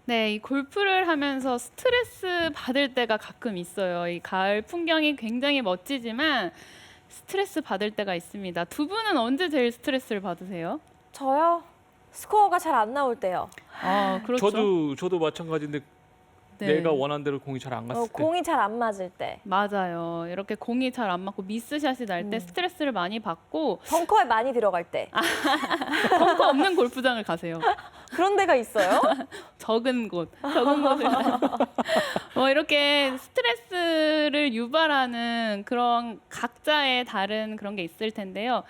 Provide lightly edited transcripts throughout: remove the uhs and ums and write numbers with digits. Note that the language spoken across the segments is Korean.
네, 이 골프를 하면서 스트레스 받을 때가 가끔 있어요. 이 가을 풍경이 굉장히 멋지지만 스트레스 받을 때가 있습니다. 두 분은 언제 제일 스트레스를 받으세요? 저요? 스코어가 잘 안 나올 때요. 그렇죠. 저도 마찬가지인데 네. 내가 원하는 대로 공이 잘 안 갔을 때. 공이 잘 안 맞을 때. 맞아요. 이렇게 공이 잘 안 맞고 미스샷이 날 때 스트레스를 많이 받고 벙커에 많이 들어갈 때. 벙커 없는 골프장을 가세요. 그런 데가 있어요? 적은 곳을 가요. 이렇게 스트레스를 유발하는 그런 각자의 다른 그런 게 있을 텐데요.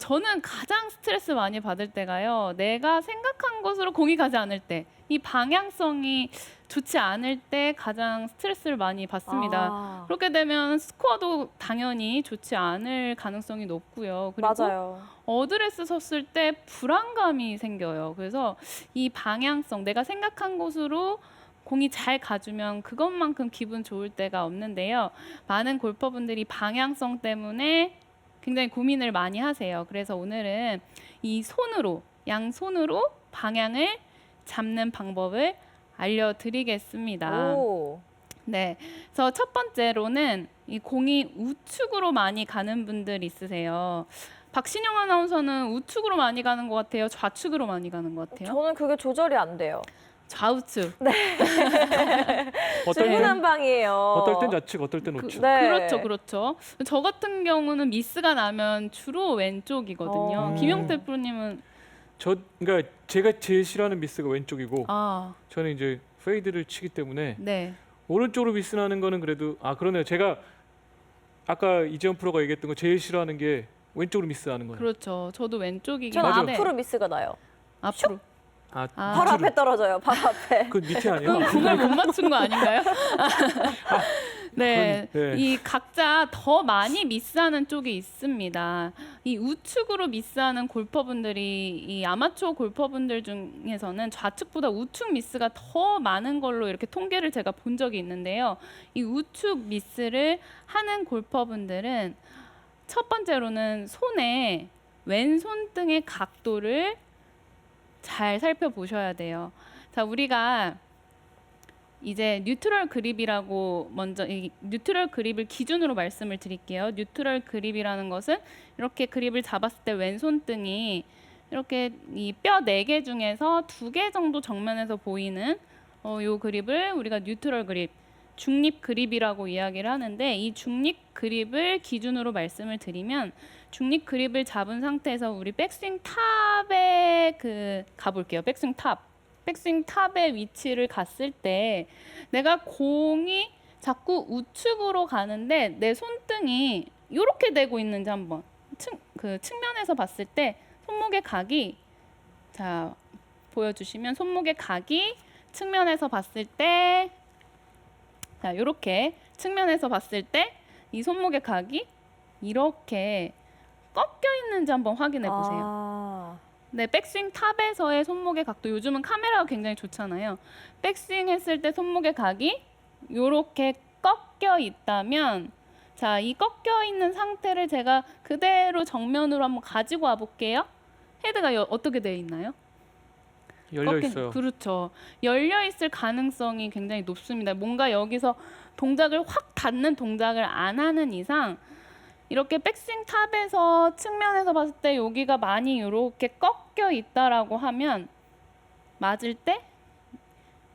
저는 가장 스트레스 많이 받을 때가요. 내가 생각한 곳으로 공이 가지 않을 때, 이 방향성이 좋지 않을 때 가장 스트레스를 많이 받습니다. 아, 그렇게 되면 스코어도 당연히 좋지 않을 가능성이 높고요. 그리고 맞아요. 어드레스 섰을 때 불안감이 생겨요. 그래서 이 방향성, 내가 생각한 곳으로 공이 잘 가주면 그것만큼 기분 좋을 때가 없는데요. 많은 골퍼분들이 방향성 때문에 굉장히 고민을 많이 하세요. 그래서 오늘은 이 양손으로 방향을 잡는 방법을 알려드리겠습니다. 오. 네, 그래서 첫 번째로는 이 공이 우측으로 많이 가는 분들 있으세요. 박신영 아나운서는 우측으로 많이 가는 것 같아요? 좌측으로 많이 가는 것 같아요? 저는 그게 조절이 안 돼요. 좌우측. 어떨 땐 중구난방이에요. 어떨 땐 좌측, 어떨 땐 우측. 네. 그렇죠. 저 같은 경우는 미스가 나면 주로 왼쪽이거든요. 김용태 프로님은 그러니까 제가 제일 싫어하는 미스가 왼쪽이고 아, 저는 이제 페이드를 치기 때문에 네. 오른쪽으로 미스 나는 거는 그래도 그러네요. 제가 아까 이재현 프로가 얘기했던 거 제일 싫어하는 게 왼쪽으로 미스 나는 거예요. 그렇죠. 저도 왼쪽이긴 전 한데 앞으로 미스가 나요. 앞으로. 아, 바로 앞에 떨어져요. 바로 앞에. 그 밑에 아니에요? 그럼 그걸 못 맞춘 거 아닌가요? 네, 네. 이 각자 더 많이 미스하는 쪽이 있습니다. 이 우측으로 미스하는 골퍼분들이 이 아마추어 골퍼분들 중에서는 좌측보다 우측 미스가 더 많은 걸로 이렇게 통계를 제가 본 적이 있는데요. 이 우측 미스를 하는 골퍼분들은 첫 번째로는 왼손등의 각도를 잘 살펴보셔야 돼요. 자, 우리가 이제 뉴트럴 그립이라고 먼저 이 뉴트럴 그립을 기준으로 말씀을 드릴게요. 뉴트럴 그립이라는 것은 이렇게 그립을 잡았을 때 왼손등이 이렇게 이 뼈 4개 중에서 2개 정도 정면에서 보이는 요 그립을 우리가 뉴트럴 그립, 중립 그립이라고 이야기를 하는데, 이 중립 그립을 기준으로 말씀을 드리면 중립 그립을 잡은 상태에서 우리 백스윙 탑에 가볼게요. 백스윙 탑의 위치를 갔을 때 내가 공이 자꾸 우측으로 가는데 내 손등이 이렇게 되고 있는지 한번 측면에서 봤을 때 손목의 각이, 자 보여주시면 손목의 각이 측면에서 봤을 때, 자 이렇게 측면에서 봤을 때 이 손목의 각이 이렇게 꺾여 있는지 한번 확인해 보세요. 아, 네, 백스윙 탑에서의 손목의 각도, 요즘은 카메라가 굉장히 좋잖아요. 백스윙 했을 때 손목의 각이 이렇게 꺾여 있다면, 자, 이 꺾여 있는 상태를 제가 그대로 정면으로 한번 가지고 와 볼게요. 헤드가 어떻게 되어 있나요? 열려 있어요. 그렇죠. 열려 있을 가능성이 굉장히 높습니다. 뭔가 여기서 동작을 확 닿는 동작을 안 하는 이상 이렇게 백스윙 탑에서 측면에서 봤을 때 여기가 많이 이렇게 꺾여 있다라고 하면 맞을 때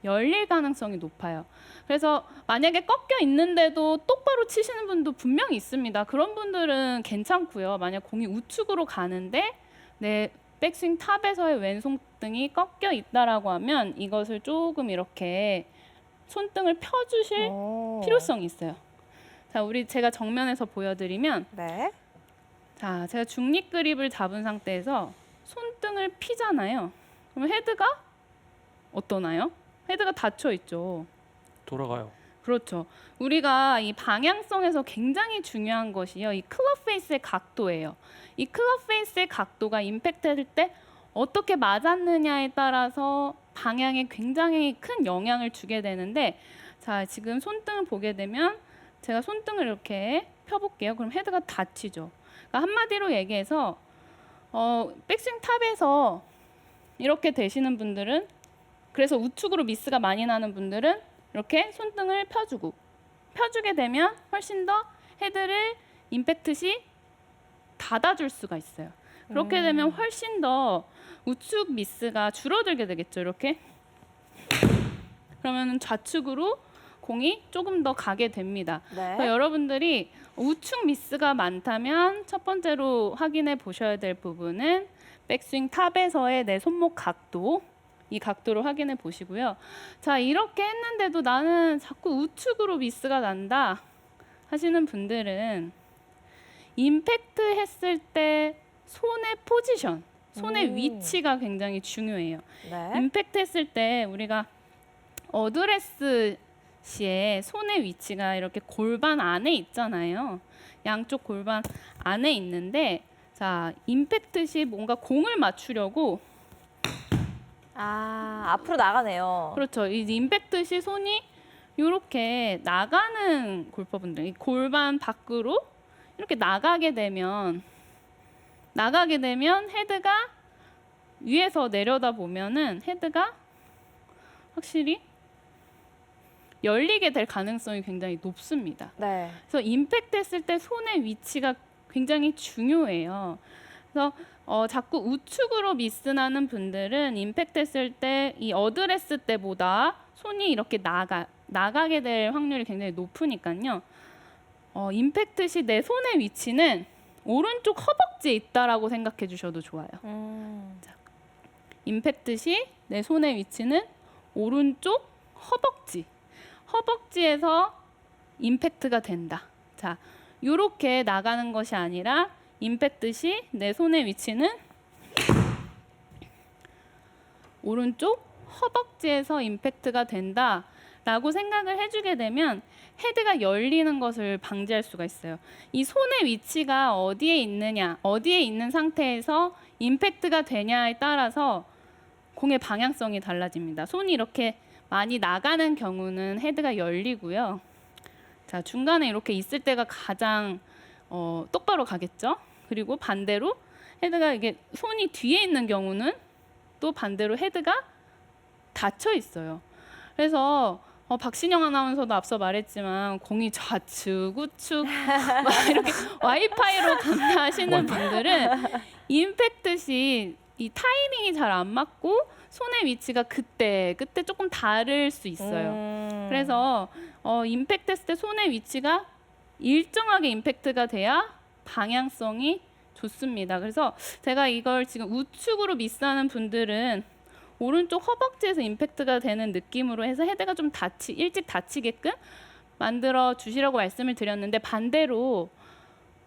열릴 가능성이 높아요. 그래서 만약에 꺾여 있는데도 똑바로 치시는 분도 분명히 있습니다. 그런 분들은 괜찮고요. 만약 공이 우측으로 가는데 내 백스윙 탑에서의 왼손등이 꺾여 있다라고 하면 이것을 조금 이렇게 손등을 펴주실 필요성이 있어요. 자, 제가 정면에서 보여드리면, 네. 자, 제가 중립 그립을 잡은 상태에서 손등을 피잖아요. 그럼 헤드가 어떠나요? 헤드가 닫혀 있죠. 돌아가요. 그렇죠. 우리가 이 방향성에서 굉장히 중요한 것이요, 이 클럽 페이스의 각도예요. 이 클럽 페이스의 각도가 임팩트할 때 어떻게 맞았느냐에 따라서 방향에 굉장히 큰 영향을 주게 되는데, 자, 지금 손등을 보게 되면 제가 손등을 이렇게 펴볼게요. 그럼 헤드가 닫히죠. 그러니까 한마디로 얘기해서 백스윙 탑에서 이렇게 되시는 분들은 그래서 우측으로 미스가 많이 나는 분들은 이렇게 손등을 펴주게 되면 훨씬 더 헤드를 임팩트 시 닫아줄 수가 있어요. 그렇게 되면 훨씬 더 우측 미스가 줄어들게 되겠죠. 이렇게. 그러면 좌측으로 공이 조금 더 가게 됩니다. 그래서 네. 여러분들이 우측 미스가 많다면 첫 번째로 확인해 보셔야 될 부분은 백스윙 탑에서의 내 손목 각도, 이 각도를 확인해 보시고요. 자, 이렇게 했는데도 나는 자꾸 우측으로 미스가 난다 하시는 분들은 임팩트 했을 때 손의 포지션, 손의 위치가 굉장히 중요해요. 네. 임팩트 했을 때 우리가 어드레스 시에 손의 위치가 이렇게 골반 안에 있잖아요. 양쪽 골반 안에 있는데, 자, 임팩트 시 뭔가 공을 맞추려고, 앞으로 나가네요. 그렇죠. 이 임팩트 시 손이 이렇게 나가는 골퍼분들, 이 골반 밖으로 이렇게 나가게 되면 헤드가 위에서 내려다 보면은 헤드가 확실히 열리게 될 가능성이 굉장히 높습니다. 네. 그래서 임팩트 했을 때 손의 위치가 굉장히 중요해요. 그래서 자꾸 우측으로 미스나는 분들은 임팩트 했을 때 이 어드레스 때보다 손이 이렇게 나가게 될 확률이 굉장히 높으니까요. 임팩트 시 내 손의 위치는 오른쪽 허벅지에 있다라고 생각해 주셔도 좋아요. 임팩트 시 내 손의 위치는 오른쪽 허벅지에서 임팩트가 된다. 자, 이렇게 나가는 것이 아니라 임팩트 시 내 손의 위치는 오른쪽 허벅지에서 임팩트가 된다라고 생각을 해주게 되면 헤드가 열리는 것을 방지할 수가 있어요. 이 손의 위치가 어디에 있느냐, 어디에 있는 상태에서 임팩트가 되냐에 따라서 공의 방향성이 달라집니다. 손이 이렇게 많이 나가는 경우는 헤드가 열리고요. 자, 중간에 이렇게 있을 때가 가장 똑바로 가겠죠. 그리고 반대로 헤드가 이게 손이 뒤에 있는 경우는 또 반대로 헤드가 닫혀 있어요. 그래서 박신영 아나운서도 앞서 말했지만 공이 좌측, 우측 막 이렇게 와이파이로 간다 하시는 분들은 임팩트 시 이 타이밍이 잘 안 맞고 손의 위치가 그때 조금 다를 수 있어요. 그래서 임팩트 했을 때 손의 위치가 일정하게 임팩트가 돼야 방향성이 좋습니다. 그래서 제가 이걸 지금 우측으로 미스하는 분들은 오른쪽 허벅지에서 임팩트가 되는 느낌으로 해서 헤드가 좀 일찍 닫히게끔 만들어 주시라고 말씀을 드렸는데, 반대로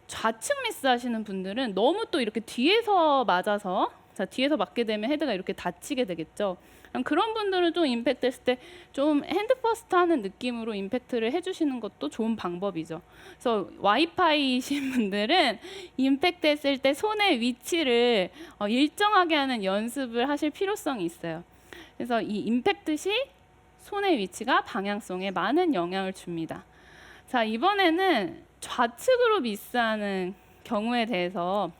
좌측 미스 하시는 분들은 너무 또 이렇게 뒤에서 맞아서, 자, 뒤에서 맞게 되면 헤드가 이렇게 닫히게 되겠죠. 그런 분들은 좀 임팩트 했을 때 좀 핸드 퍼스트 하는 느낌으로 임팩트를 해주시는 것도 좋은 방법이죠. 그래서 와이파이이신 분들은 임팩트 했을 때 손의 위치를 일정하게 하는 연습을 하실 필요성이 있어요. 그래서 이 임팩트 시 손의 위치가 방향성에 많은 영향을 줍니다. 자, 이번에는 좌측으로 미스하는 경우에 대해서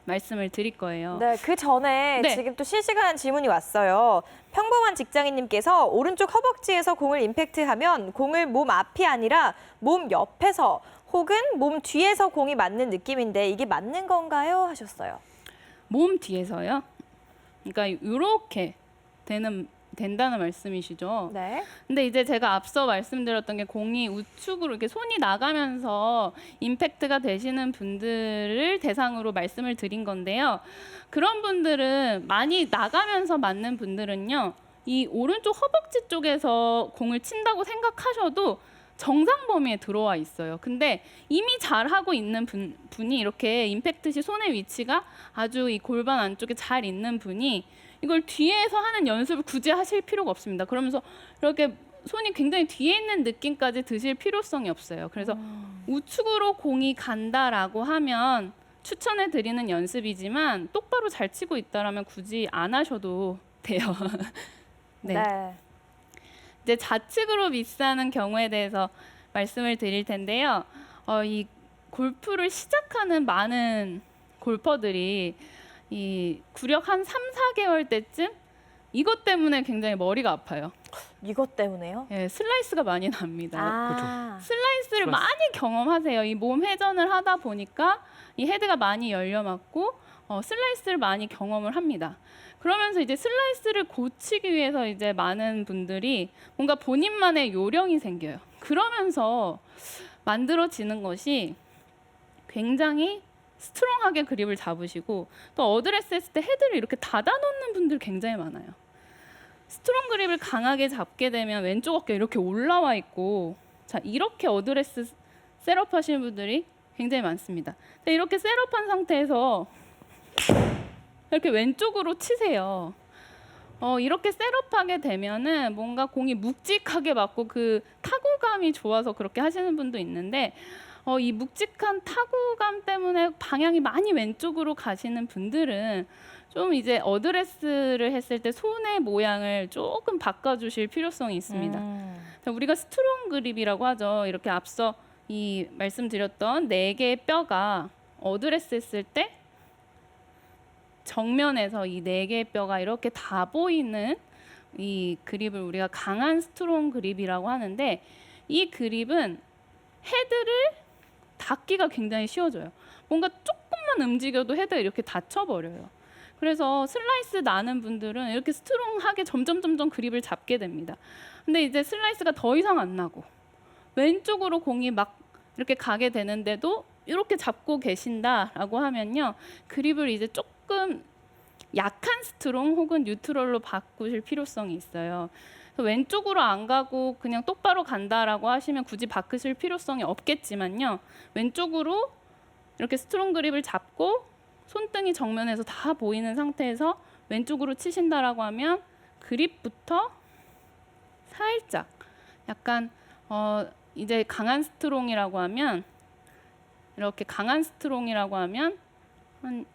말씀을 드릴 거예요. 네, 그 전에 네. 지금 또 실시간 질문이 왔어요. 평범한 직장인님께서 오른쪽 허벅지에서 공을 임팩트하면 공을 몸 앞이 아니라 몸 옆에서 혹은 몸 뒤에서 공이 맞는 느낌인데 이게 맞는 건가요? 하셨어요. 몸 뒤에서요? 그러니까 이렇게 된다는 말씀이시죠? 네. 근데 이제 제가 앞서 말씀드렸던 게 공이 우측으로 이렇게 손이 나가면서 임팩트가 되시는 분들을 대상으로 말씀을 드린 건데요. 그런 분들은 많이 나가면서 맞는 분들은요, 이 오른쪽 허벅지 쪽에서 공을 친다고 생각하셔도 정상 범위에 들어와 있어요. 근데 이미 잘 하고 있는 분이 이렇게 임팩트 시 손의 위치가 아주 이 골반 안쪽에 잘 있는 분이 이걸 뒤에서 하는 연습을 굳이 하실 필요가 없습니다. 그러면서 이렇게 손이 굉장히 뒤에 있는 느낌까지 드실 필요성이 없어요. 그래서 우측으로 공이 간다라고 하면 추천해 드리는 연습이지만 똑바로 잘 치고 있다라면 굳이 안 하셔도 돼요. 네. 네. 이제 좌측으로 미스하는 경우에 대해서 말씀을 드릴 텐데요. 이 골프를 시작하는 많은 골퍼들이 이 구력 한 3, 4개월 때쯤 이것 때문에 굉장히 머리가 아파요. 이것 때문에요? 예, 슬라이스가 많이 납니다. 아, 슬라이스를 많이 경험하세요. 이 몸 회전을 하다 보니까 이 헤드가 많이 열려맞고 슬라이스를 많이 경험을 합니다. 그러면서 이제 슬라이스를 고치기 위해서 이제 많은 분들이 뭔가 본인만의 요령이 생겨요. 그러면서 만들어지는 것이 굉장히 스트롱하게 그립을 잡으시고 또 어드레스 했을 때 헤드를 이렇게 닫아놓는 분들 굉장히 많아요. 스트롱 그립을 강하게 잡게 되면 왼쪽 어깨 이렇게 올라와 있고 자 이렇게 어드레스 셋업 하시는 분들이 굉장히 많습니다. 이렇게 셋업한 상태에서 이렇게 왼쪽으로 치세요. 이렇게 셋업하게 되면은 뭔가 공이 묵직하게 맞고 그 타구감이 좋아서 그렇게 하시는 분도 있는데 이 묵직한 타구감 때문에 방향이 많이 왼쪽으로 가시는 분들은 좀 이제 어드레스를 했을 때 손의 모양을 조금 바꿔주실 필요성이 있습니다. 우리가 스트롱 그립이라고 하죠. 이렇게 앞서 이 말씀드렸던 4개의 뼈가 어드레스 했을 때 정면에서 이 4개의 뼈가 이렇게 다 보이는 이 그립을 우리가 강한 스트롱 그립이라고 하는데 이 그립은 헤드를 닫기가 굉장히 쉬워져요. 뭔가 조금만 움직여도 헤드가 이렇게 닫혀버려요. 그래서 슬라이스 나는 분들은 이렇게 스트롱하게 점점 그립을 잡게 됩니다. 근데 이제 슬라이스가 더 이상 안 나고 왼쪽으로 공이 막 이렇게 가게 되는데도 이렇게 잡고 계신다라고 하면요. 그립을 이제 조금 약한 스트롱 혹은 뉴트럴로 바꾸실 필요성이 있어요. 왼쪽으로 안 가고 그냥 똑바로 간다라고 하시면 굳이 바꾸실 필요성이 없겠지만요. 왼쪽으로 이렇게 스트롱 그립을 잡고 손등이 정면에서 다 보이는 상태에서 왼쪽으로 치신다라고 하면 그립부터 살짝 약간 이제 강한 스트롱이라고 하면 이렇게 강한 스트롱이라고 하면 한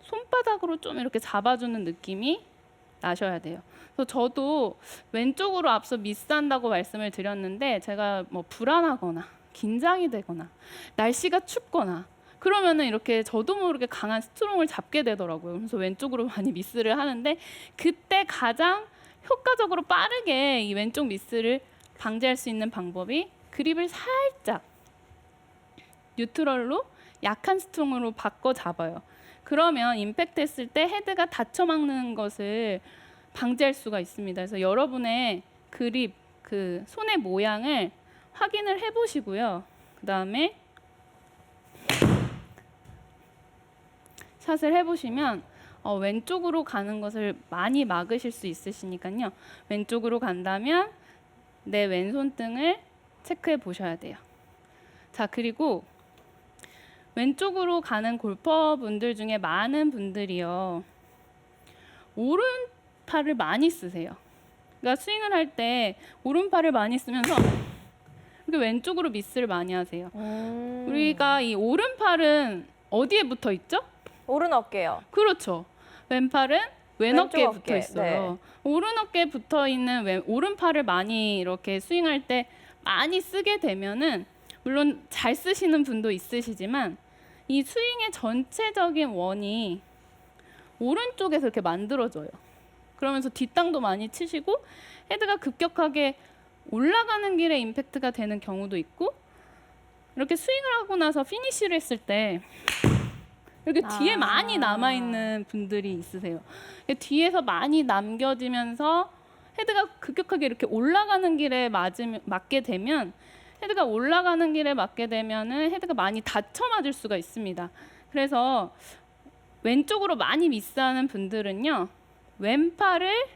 손바닥으로 좀 이렇게 잡아주는 느낌이 나셔야 돼요. 그래서 저도 왼쪽으로 앞서 미스한다고 말씀을 드렸는데 제가 뭐 불안하거나 긴장이 되거나 날씨가 춥거나 그러면은 이렇게 저도 모르게 강한 스트롱을 잡게 되더라고요. 그래서 왼쪽으로 많이 미스를 하는데 그때 가장 효과적으로 빠르게 이 왼쪽 미스를 방지할 수 있는 방법이 그립을 살짝 뉴트럴로 약한 스트롱으로 바꿔 잡아요. 그러면 임팩트 했을 때 헤드가 닫혀 막는 것을 방지할 수가 있습니다. 그래서 여러분의 그립, 그 손의 모양을 확인을 해보시고요. 그 다음에 샷을 해보시면 왼쪽으로 가는 것을 많이 막으실 수 있으시니까요. 왼쪽으로 간다면 내 왼손등을 체크해 보셔야 돼요. 자, 그리고 왼쪽으로 가는 골퍼분들 중에 많은 분들이요. 오른팔을 많이 쓰세요. 그러니까 스윙을 할 때 오른팔을 많이 쓰면서 이렇게 왼쪽으로 미스를 많이 하세요. 우리가 이 오른팔은 어디에 붙어 있죠? 오른 어깨요. 그렇죠. 왼팔은 왼 어깨에 왼쪽 붙어 어깨, 있어요. 오른 어깨에 붙어 있는 오른팔을 많이 이렇게 스윙할 때 많이 쓰게 되면은 물론 잘 쓰시는 분도 있으시지만 이 스윙의 전체적인 원이 오른쪽에서 이렇게 만들어져요. 그러면서 뒷땅도 많이 치시고 헤드가 급격하게 올라가는 길에 임팩트가 되는 경우도 있고 이렇게 스윙을 하고 나서 피니쉬를 했을 때 이렇게 뒤에 많이 남아있는 분들이 있으세요. 뒤에서 많이 남겨지면서 헤드가 급격하게 이렇게 올라가는 길에 맞게 되면 헤드가 올라가는 길에 맞게 되면은 헤드가 많이 닫혀 맞을 수가 있습니다. 그래서 왼쪽으로 많이 미스하는 분들은요. 왼팔을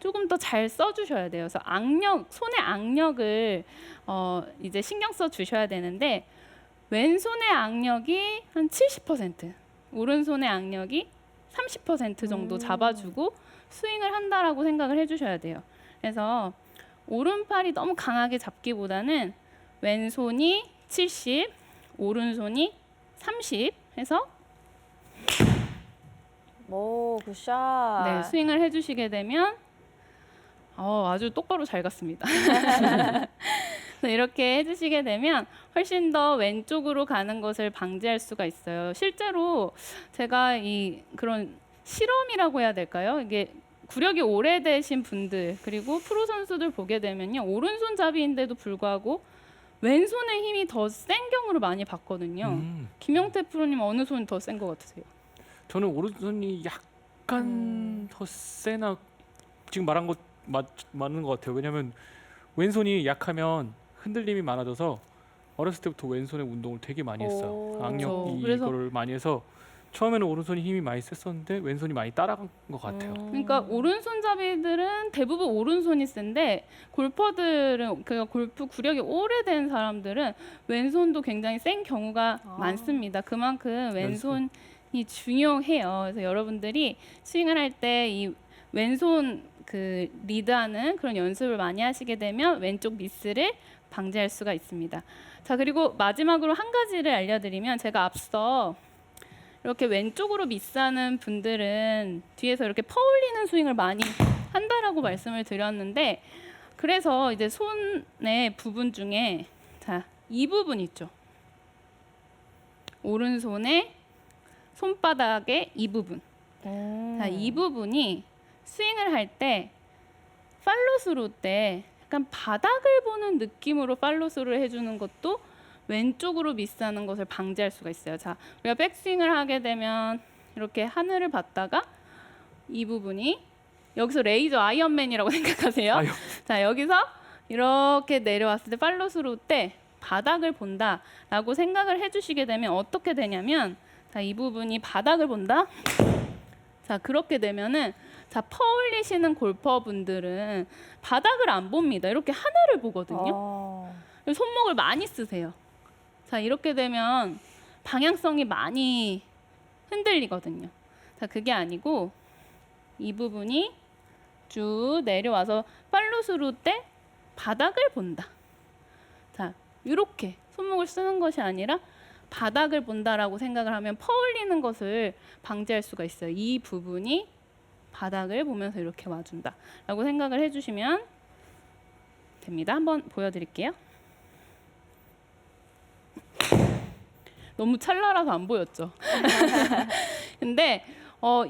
조금 더 잘 써주셔야 돼요. 그래서 손의 악력을 이제 신경 써 주셔야 되는데 왼손의 악력이 한 70%, 오른손의 악력이 30% 정도 잡아주고 스윙을 한다라고 생각을 해주셔야 돼요. 그래서 오른팔이 너무 강하게 잡기보다는 왼손이 70, 오른손이 30 해서 오, 굿샷. 네, 스윙을 해주시게 되면 아주 똑바로 잘 갔습니다. 이렇게 해주시게 되면 훨씬 더 왼쪽으로 가는 것을 방지할 수가 있어요. 실제로 제가 그런 실험이라고 해야 될까요? 이게 구력이 오래되신 분들 그리고 프로 선수들 보게 되면요, 오른손잡이인데도 불구하고 왼손의 힘이 더 센 경우를 많이 봤거든요. 김영태 프로님 어느 손이 더 센 것 같으세요? 저는 오른손이 약간 더 세나 지금 말한 것 맞는 것 같아요. 왜냐하면 왼손이 약하면 흔들림이 많아져서 어렸을 때부터 왼손에 운동을 되게 많이 했어요. 오. 악력 그렇죠. 그래서- 이거를 많이 해서 처음에는 오른손이 힘이 많이 셌었는데 왼손이 많이 따라간 것 같아요. 그러니까 오른손잡이들은 대부분 오른손이 센데 골퍼들은 그러니까 골프 구력이 오래된 사람들은 왼손도 굉장히 센 경우가 아. 많습니다. 그만큼 왼손이 중요해요. 그래서 여러분들이 스윙을 할 때 이 왼손 그 리드하는 그런 연습을 많이 하시게 되면 왼쪽 미스를 방지할 수가 있습니다. 자, 그리고 마지막으로 한 가지를 알려드리면, 제가 앞서 이렇게 왼쪽으로 미스하는 분들은 뒤에서 이렇게 퍼올리는 스윙을 많이 한다라고 말씀을 드렸는데, 그래서 이제 손의 부분 중에 자, 이 부분 있죠. 오른손의 손바닥의 이 부분. 자, 이 부분이 스윙을 할 때 팔로스루 때 약간 바닥을 보는 느낌으로 팔로스루를 해주는 것도 왼쪽으로 미스하는 것을 방지할 수가 있어요. 자, 우리가 백스윙을 하게 되면 이렇게 하늘을 봤다가 이 부분이 여기서 레이저 아이언맨이라고 생각하세요. 아유. 자, 여기서 이렇게 내려왔을 때 팔로스루 때 바닥을 본다라고 생각을 해주시게 되면 어떻게 되냐면, 자, 이 부분이 바닥을 본다. 자, 그렇게 되면은 자, 퍼올리시는 골퍼분들은 바닥을 안 봅니다. 이렇게 하늘을 보거든요. 손목을 많이 쓰세요. 자, 이렇게 되면 방향성이 많이 흔들리거든요. 자, 그게 아니고 이 부분이 쭉 내려와서 팔로스루 때 바닥을 본다. 자, 이렇게 손목을 쓰는 것이 아니라 바닥을 본다라고 생각을 하면 퍼올리는 것을 방지할 수가 있어요. 이 부분이 바닥을 보면서 이렇게 와준다라고 생각을 해주시면 됩니다. 한번 보여드릴게요. 너무 찰나라서 안 보였죠. 근데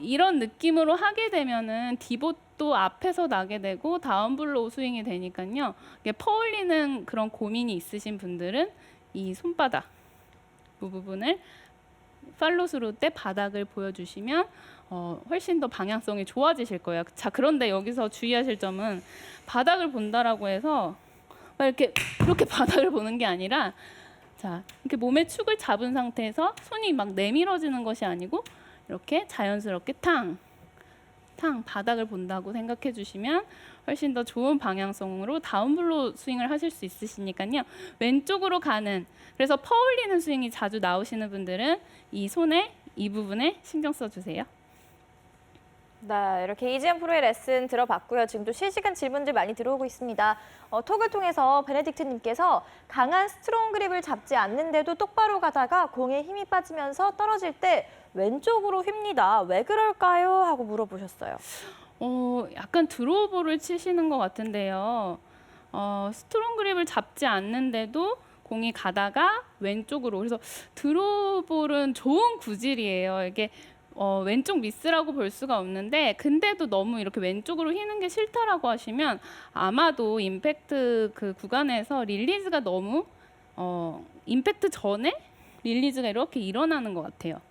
이런 느낌으로 하게 되면은 디봇도 앞에서 나게 되고 다운블로우 스윙이 되니까요. 이게 퍼올리는 그런 고민이 있으신 분들은 이 손바닥 이 부분을 팔로스루 때 바닥을 보여주시면 훨씬 더 방향성이 좋아지실 거예요. 자, 그런데 여기서 주의하실 점은 바닥을 본다라고 해서 막 이렇게 바닥을 보는 게 아니라, 자, 이렇게 몸의 축을 잡은 상태에서 손이 막 내밀어지는 것이 아니고 이렇게 자연스럽게 탕 바닥을 본다고 생각해 주시면 훨씬 더 좋은 방향성으로 다운블로우 스윙을 하실 수 있으시니까요. 왼쪽으로 가는, 그래서 퍼올리는 스윙이 자주 나오시는 분들은 이 손에 이 부분에 신경 써주세요. 네, 이렇게 이지연 프로의 레슨 들어봤고요. 지금 또 실시간 질문들 많이 들어오고 있습니다. 톡을 통해서 베네딕트님께서 강한 스트롱 그립을 잡지 않는데도 똑바로 가다가 공에 힘이 빠지면서 떨어질 때 왼쪽으로 휩니다. 왜 그럴까요? 하고 물어보셨어요. 약간 드로우볼을 치시는 것 같은데요. 스트롱 그립을 잡지 않는데도 공이 가다가 왼쪽으로, 그래서 드로우볼은 좋은 구질이에요. 이게 왼쪽 미스라고 볼 수가 없는데, 근데도 너무 이렇게 왼쪽으로 휘는 게 싫다라고 하시면 아마도 임팩트 그 구간에서 릴리즈가 너무 임팩트 전에 릴리즈가 이렇게 일어나는 것 같아요.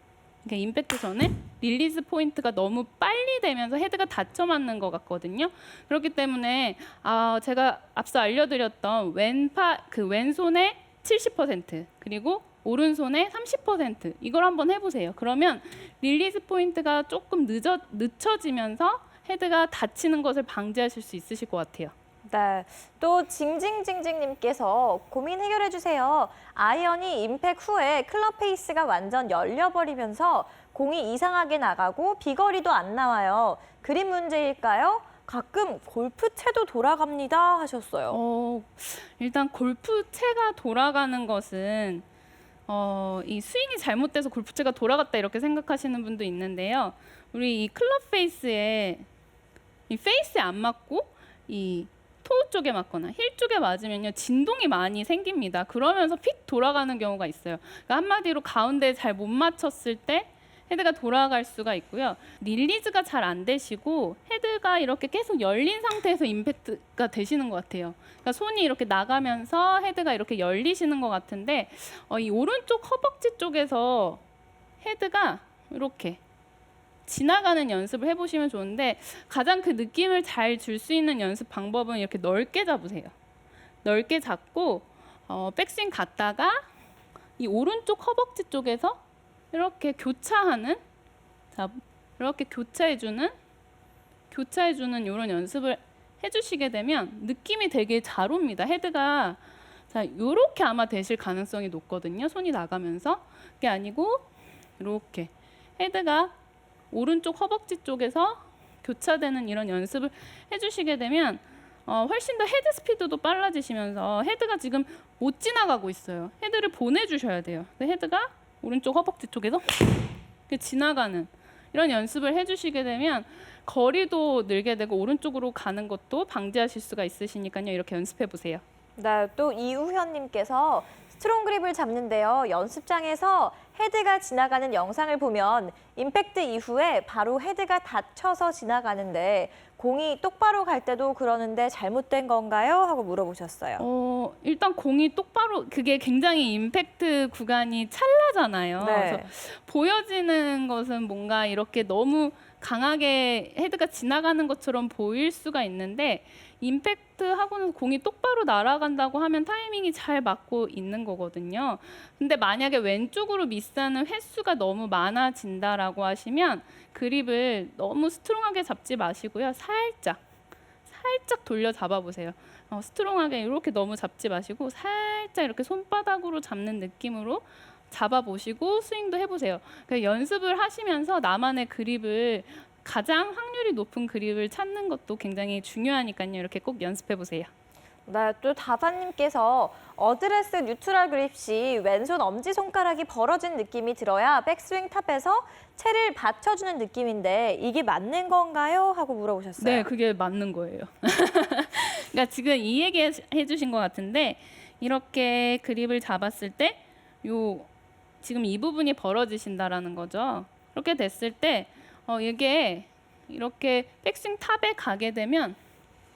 그러니까 임팩트 전에 릴리즈 포인트가 너무 빨리 되면서 헤드가 닫혀 맞는 것 같거든요. 그렇기 때문에 제가 앞서 알려드렸던 왼손의 70% 그리고 오른손의 30% 이걸 한번 해보세요. 그러면 릴리즈 포인트가 조금 늦춰지면서 헤드가 닫히는 것을 방지하실 수 있으실 것 같아요. 네, 또 징징징징님께서 고민 해결해 주세요. 아이언이 임팩 후에 클럽 페이스가 완전 열려버리면서 공이 이상하게 나가고 비거리도 안 나와요. 그림 문제일까요? 가끔 골프채도 돌아갑니다 하셨어요. 일단 골프채가 돌아가는 것은 이 스윙이 잘못돼서 골프채가 돌아갔다 이렇게 생각하시는 분도 있는데요. 우리 이 클럽 페이스에 이 페이스에 안 맞고 이 토우 쪽에 맞거나 힐 쪽에 맞으면요 진동이 많이 생깁니다. 그러면서 픽 돌아가는 경우가 있어요. 그러니까 한마디로 가운데에 잘 못 맞췄을 때 헤드가 돌아갈 수가 있고요. 릴리즈가 잘 안 되시고 헤드가 이렇게 계속 열린 상태에서 임팩트가 되시는 것 같아요. 그러니까 손이 이렇게 나가면서 헤드가 이렇게 열리시는 것 같은데 이 오른쪽 허벅지 쪽에서 헤드가 이렇게 지나가는 연습을 해보시면 좋은데 가장 그 느낌을 잘 줄 수 있는 연습 방법은 이렇게 넓게 잡으세요. 넓게 잡고 백스윙 갔다가 이 오른쪽 허벅지 쪽에서 이렇게 교차하는, 자 이렇게 교차해주는 이런 연습을 해주시게 되면 느낌이 되게 잘 옵니다. 헤드가 자 이렇게 아마 되실 가능성이 높거든요. 손이 나가면서 그게 아니고 이렇게 헤드가 오른쪽 허벅지 쪽에서 교차되는 이런 연습을 해주시게 되면 훨씬 더 헤드 스피드도 빨라지시면서 헤드가 지금 못 지나가고 있어요. 헤드를 보내주셔야 돼요. 근데 헤드가 오른쪽 허벅지 쪽에서 이렇게 지나가는 이런 연습을 해주시게 되면 거리도 늘게 되고 오른쪽으로 가는 것도 방지하실 수가 있으시니까요. 이렇게 연습해 보세요. 네, 또 이우현님께서 스트롱 그립을 잡는데요. 연습장에서 헤드가 지나가는 영상을 보면 임팩트 이후에 바로 헤드가 닫혀서 지나가는데 공이 똑바로 갈 때도 그러는데 잘못된 건가요? 하고 물어보셨어요. 일단 공이 똑바로 그게 굉장히 임팩트 구간이 찰나잖아요. 네. 그래서 보여지는 것은 뭔가 이렇게 너무 강하게 헤드가 지나가는 것처럼 보일 수가 있는데 임팩트 하고는 공이 똑바로 날아간다고 하면 타이밍이 잘 맞고 있는 거거든요. 근데 만약에 왼쪽으로 미스하는 횟수가 너무 많아진다라고 하시면 그립을 너무 스트롱하게 잡지 마시고요. 살짝 돌려 잡아보세요. 스트롱하게 이렇게 너무 잡지 마시고 살짝 이렇게 손바닥으로 잡는 느낌으로 잡아보시고 스윙도 해보세요. 그러니까 연습을 하시면서 나만의 그립을 가장 확률이 높은 그립을 찾는 것도 굉장히 중요하니까요. 이렇게 꼭 연습해보세요. 네, 또 다바님께서 어드레스 뉴트럴 그립 시 왼손 엄지손가락이 벌어진 느낌이 들어야 백스윙 탑에서 채를 받쳐주는 느낌인데 이게 맞는 건가요? 하고 물어보셨어요. 네, 그게 맞는 거예요. 그러니까 지금 이 얘기 해주신 것 같은데 이렇게 그립을 잡았을 때 지금 이 부분이 벌어지신다라는 거죠. 이렇게 됐을 때 이게 이렇게 백스윙 탑에 가게 되면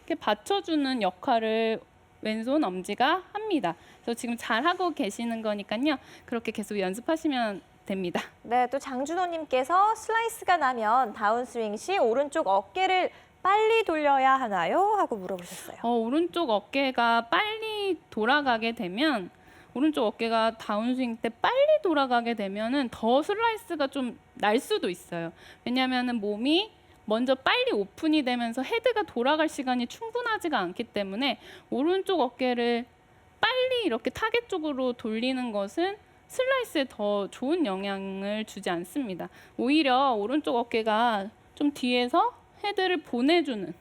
이렇게 받쳐주는 역할을 왼손 엄지가 합니다. 그래서 지금 잘 하고 계시는 거니까요. 그렇게 계속 연습하시면 됩니다. 네, 또 장준호님께서 슬라이스가 나면 다운스윙 시 오른쪽 어깨를 빨리 돌려야 하나요? 하고 물어보셨어요. 오른쪽 어깨가 빨리 돌아가게 되면 오른쪽 어깨가 다운스윙 때 빨리 돌아가게 되면은 더 슬라이스가 좀 날 수도 있어요. 왜냐하면은 몸이 먼저 빨리 오픈이 되면서 헤드가 돌아갈 시간이 충분하지가 않기 때문에 오른쪽 어깨를 빨리 이렇게 타겟 쪽으로 돌리는 것은 슬라이스에 더 좋은 영향을 주지 않습니다. 오히려 오른쪽 어깨가 좀 뒤에서 헤드를 보내주는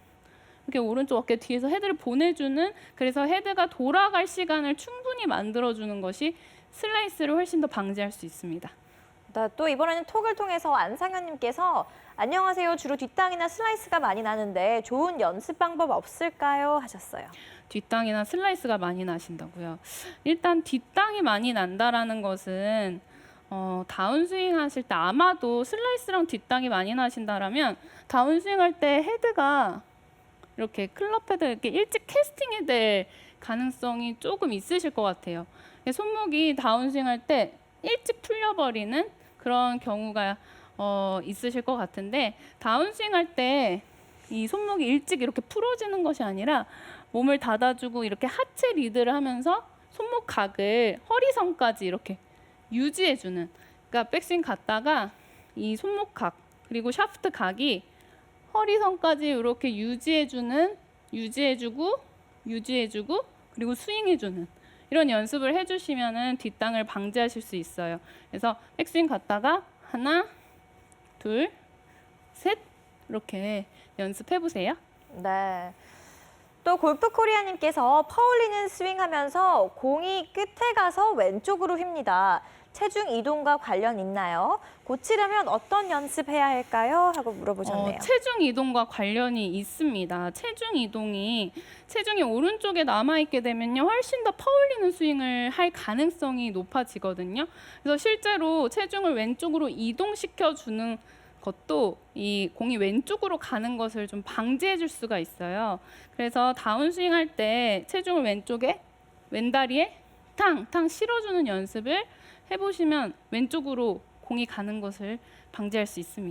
이렇게 오른쪽 어깨 뒤에서 헤드를 보내주는 그래서 헤드가 돌아갈 시간을 충분히 만들어주는 것이 슬라이스를 훨씬 더 방지할 수 있습니다. 네, 또 이번에는 톡을 통해서 안상현님께서 안녕하세요. 주로 뒷땅이나 슬라이스가 많이 나는데 좋은 연습 방법 없을까요? 하셨어요. 뒷땅이나 슬라이스가 많이 나신다고요. 일단 뒷땅이 많이 난다라는 것은 다운스윙 하실 때 아마도 슬라이스랑 뒷땅이 많이 나신다라면 다운스윙 할 때 헤드가 이렇게 클럽 헤드 이렇게 일찍 캐스팅이 될 가능성이 조금 있으실 것 같아요. 손목이 다운스윙 할 때 일찍 풀려버리는 그런 경우가 있으실 것 같은데 다운스윙 할 때 이 손목이 일찍 이렇게 풀어지는 것이 아니라 몸을 닫아주고 이렇게 하체 리드를 하면서 손목 각을 허리선까지 이렇게 유지해주는 그러니까 백스윙 갔다가 이 손목 각 그리고 샤프트 각이 허리선까지 이렇게 유지해주고 그리고 스윙해주는 이런 연습을 해주시면은 뒷땅을 방지하실 수 있어요. 그래서 백스윙 갔다가 하나, 둘, 셋 이렇게 연습해보세요. 네. 또 골프 코리아님께서 퍼올리는 스윙하면서 공이 끝에 가서 왼쪽으로 휩니다. 체중 이동과 관련 있나요? 고치려면 어떤 연습해야 할까요? 하고 물어보셨네요. 체중 이동과 관련이 있습니다. 체중이 오른쪽에 남아 있게 되면요, 훨씬 더 퍼올리는 스윙을 할 가능성이 높아지거든요. 그래서 실제로 체중을 왼쪽으로 이동시켜 주는 것도 이 공이 왼쪽으로 가는 것을 좀 방지해 줄 수가 있어요. 그래서 다운스윙 할 때 체중을 왼다리에 탕 실어주는 연습을 해보시면 왼쪽으로 공이 가는 것을 방지할 수 있습니다.